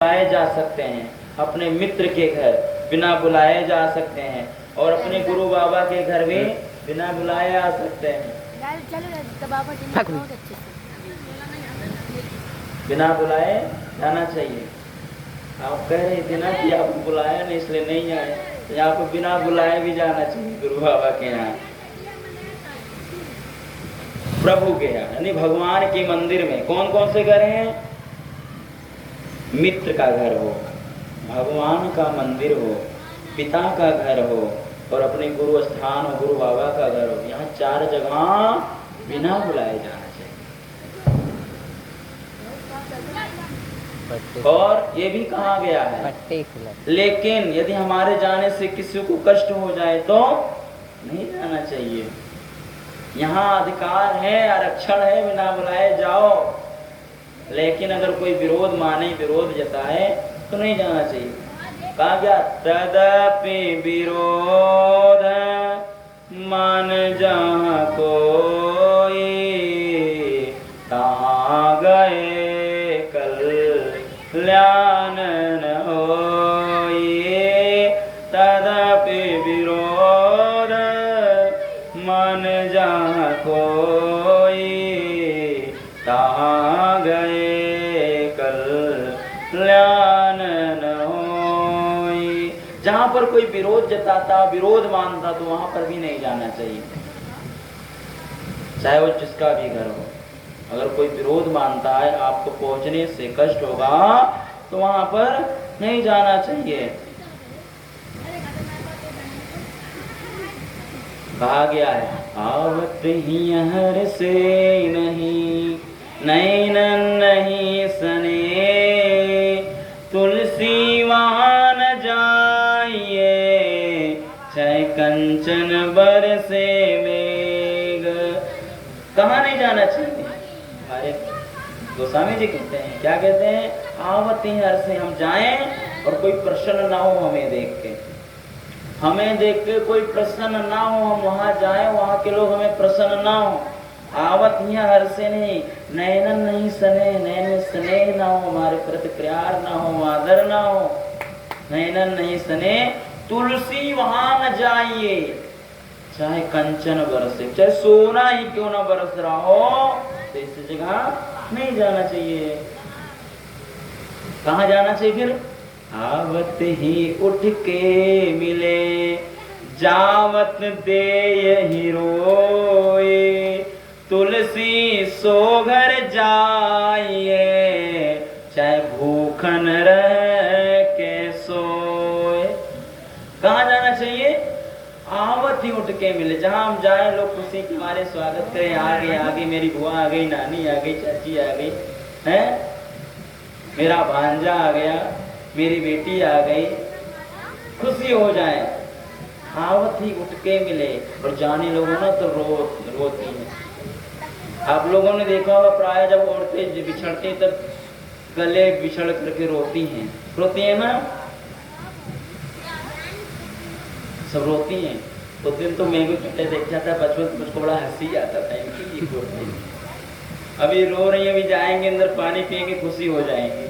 बुलाए जा सकते हैं, अपने मित्र के घर बिना बुलाए जा सकते हैं, और अपने गुरु बाबा के घर भी बिना बुलाए आ सकते हैं। बिना बुलाए जाना चाहिए। आप कह रहे थे ना कि आपको बुलाया नहीं इसलिए नहीं आए, तो यहाँ पर बिना बुलाए भी जाना चाहिए गुरु बाबा के यहाँ, प्रभु के यहाँ, यानी भगवान के मंदिर में। कौन कौन से घर हैं? मित्र का घर हो, भगवान का मंदिर हो, पिता का घर हो, और अपने गुरु स्थान हो, गुरु बाबा का घर हो। यहाँ 4 जगह बिना बुलाए जाना चाहिए। और ये भी कहा गया है, लेकिन यदि हमारे जाने से किसी को कष्ट हो जाए तो नहीं जाना चाहिए। यहाँ अधिकार है, आरक्षण है, बिना बुलाए जाओ। लेकिन अगर कोई विरोध माने, विरोध जताए तो नहीं जाना चाहिए। कहा गया तदपि विरोध मान जहाँ कोई, तहाँ गए कल्याण न होई। तदपि विरोध मान जहाँ कोई, तहाँ गए कल्याण न होई। जहाँ पर कोई विरोध जताता, विरोध मानता, तो वहां पर भी नहीं जाना चाहिए, चाहे वो जिसका भी घर हो। अगर कोई विरोध मानता है, आपको पहुंचने से कष्ट होगा, तो वहां पर नहीं जाना चाहिए। कहा गया है आवत ही हर से नहीं, नैन नहीं सने, तुलसी वहाँ न जाइए, चाहे कंचन बरसे मेघ। कहाँ नहीं जाना चाहिए? हमारे गोस्वामी जी कहते हैं, क्या कहते हैं? आवत ही हर से हम जाएं और कोई प्रसन्न ना हो हमें देख के, हमें देख के कोई प्रसन्न ना हो, हम वहां जाएं, वहां के लोग हमें प्रसन्न ना हो। आवत यहाँ हर से नहीं, नैनन नहीं सने, नैन स्नेह ना हो, हमारे प्रति प्यार ना हो, आदर ना हो। नैनन नहीं सने, तुलसी वहां न जाइए, चाहे कंचन बरसे, चाहे सोना ही क्यों ना बरस रहा हो, तो इस जगह नहीं जाना चाहिए। कहाँ जाना चाहिए फिर? आवत ही उठ के मिले, जावत दे यही रोए, तुलसी सो घर जाइए, चाहे भूखन रह के सोए। कहाँ जाना चाहिए? आवत ही उठ के मिले, जहाँ हम जाए लोग खुशी के मारे स्वागत करें, आगे आगे मेरी बुआ आ गई, नानी आ गई, चाची आ गई है, मेरा भांजा आ गया, मेरी बेटी आ गई, खुशी हो जाए। आवत ही उठ के मिले, और जाने लोगों ना तो रोती है। आप लोगों ने देखा होगा प्राय जब औरतें बिछड़ती तब गले बिछड़ करके रोती हैं ना, सब रोती हैं। तो दिन तो मैं भी पहले देखा था बचपन, मुझको बड़ा हंसी आता था इनकी ये रोती। अभी रो रही है, अभी जाएंगे अंदर पानी पिएंगे, खुशी हो जाएंगे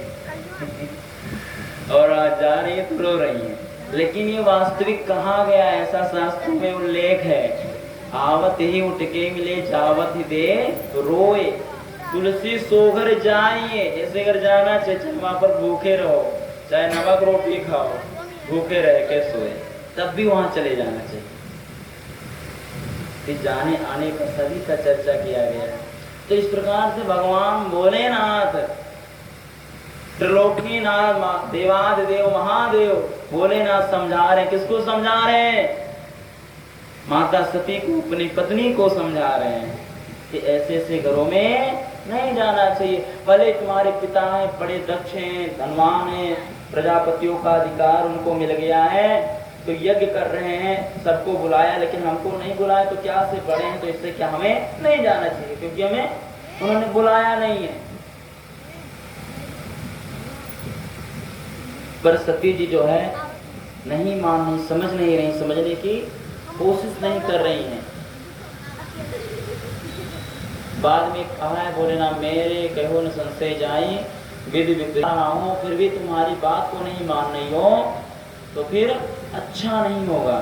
और जा रही है तो रो रही है। लेकिन ये वास्तविक कहा गया, ऐसा शास्त्रों में उल्लेख है। आवत ही उठ के मिले, जावत ही दे रोए, तुलसी सोघर जाइए। ऐसे घर जाना चाहिए, वहां पर भूखे रहो, चाहे नमक रोटी खाओ, भूखे रह के सोए, तब भी वहां चले जाना चाहिए। इस जाने आने का सभी का चर्चा किया गया है। तो इस प्रकार से भगवान भोलेनाथ, त्रिलोकीनाथ, देवादिदेव महादेव भोलेनाथ समझा रहे। किसको समझा रहे हैं? माता सती को, अपनी पत्नी को समझा रहे हैं कि ऐसे ऐसे घरों में नहीं जाना चाहिए। भले तुम्हारे पिता हैं, बड़े दक्ष हैं, धनवान हैं, प्रजापतियों का अधिकार उनको मिल गया है, तो यज्ञ कर रहे हैं, सबको बुलाया, लेकिन हमको नहीं बुलाया, तो क्या से बड़े हैं, तो इससे क्या हमें नहीं जाना चाहिए, क्योंकि हमें उन्होंने बुलाया नहीं है। पर सती जी जो है नहीं मान रही, समझ नहीं रही, समझने की कोशिश नहीं कर रही हैं। बाद में कहा है, बोले ना मेरे कहो न संशय जाई, विधि विपरीत हूँ, फिर भी तुम्हारी बात को नहीं मान रही हो तो फिर अच्छा नहीं होगा।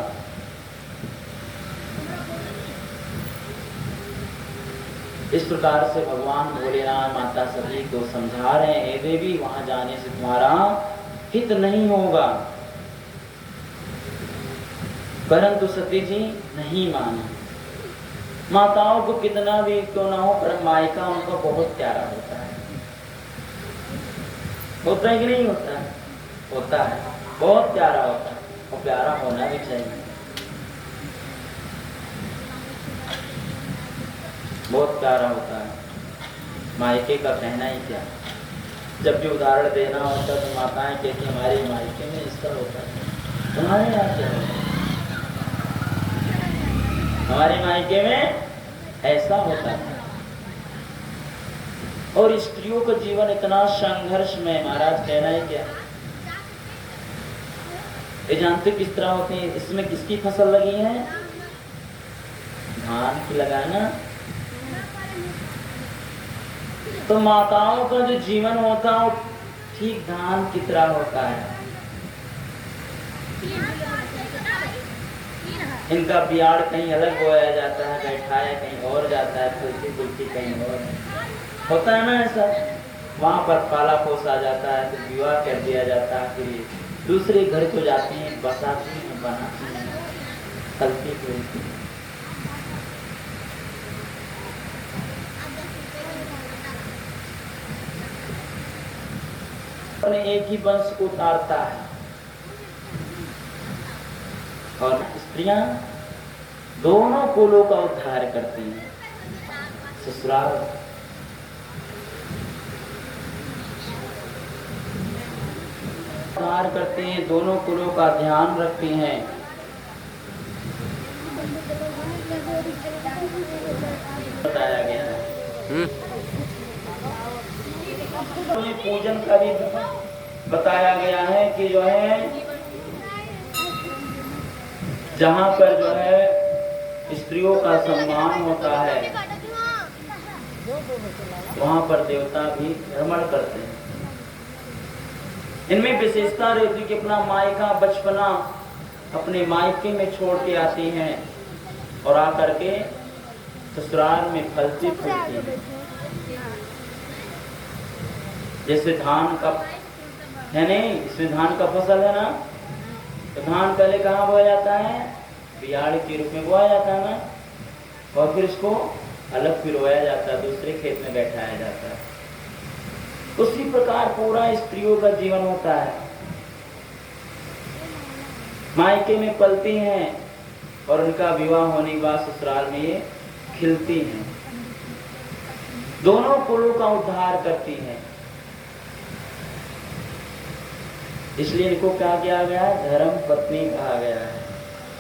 इस प्रकार से भगवान भोलेनाथ माता सती को समझा रहे हैं, हे देवी वहां जाने से तुम्हारा हित नहीं होगा। परंतु सती जी नहीं मानी। माताओं को कितना भी क्यों ना हो, पर मायका उनका बहुत प्यारा होता है। होता है कि नहीं होता है? होता है, बहुत प्यारा होता है, और प्यारा होना भी चाहिए। बहुत प्यारा होता है। मायके का कहना ही क्या, जब भी उदाहरण देना होता है तो माताएं कहती हमारे मायके में इसका होता है, तुम्हारे यहाँ क्या होता है? हमारे मायके में ऐसा होता है। और स्त्रियों का जीवन इतना संघर्ष में, महाराज कहना है क्या, ये जानते किस तरह होते हैं? इसमें किसकी फसल लगी है? धान की लगाना। तो माताओं का जो जीवन होता है वो ठीक धान की तरह होता है। इनका बियाड़ कहीं अलग बोया जाता है, बैठाया कहीं और जाता है, फलती फुलती कहीं और होता है ना ऐसा। वहां पर पाला पोसा जाता है, तो विवाह कर दिया जाता है, फिर दूसरे घर को जाते हैं, बसाती हैं, बनाती हैं, फलती फुलती। एक ही वंश को उतारता है। और स्त्रियां दोनों कुलों का उद्धार करती हैं। ससुराल उद्धार करती हैं, दोनों कुलों का ध्यान रखती हैं। बताया गया है। पूजन का भी बताया गया है कि जो है जहाँ पर जो है स्त्रियों का सम्मान होता है वहाँ पर देवता भी भ्रमण करते हैं। इनमें विशेषता रहती है कि अपना मायका बचपना अपने मायके में छोड़ के आती हैं और आकर के ससुराल में फलती फूलती है। जैसे धान का है नहीं, इसमें धान का फसल है ना, तो धान पहले कहाँ बोया जाता है? बियाड़ के रूप में बोया जाता है ना, और फिर इसको अलग पिरोया जाता है, दूसरे खेत में बैठाया जाता है। उसी प्रकार पूरा स्त्रियों का जीवन होता है। मायके में पलती हैं और उनका विवाह होने के बाद ससुराल में ये खिलती हैं, दोनों कुलों का उद्धार करती हैं। इसलिए इनको क्या किया गया है? धर्म पत्नी कहा गया है।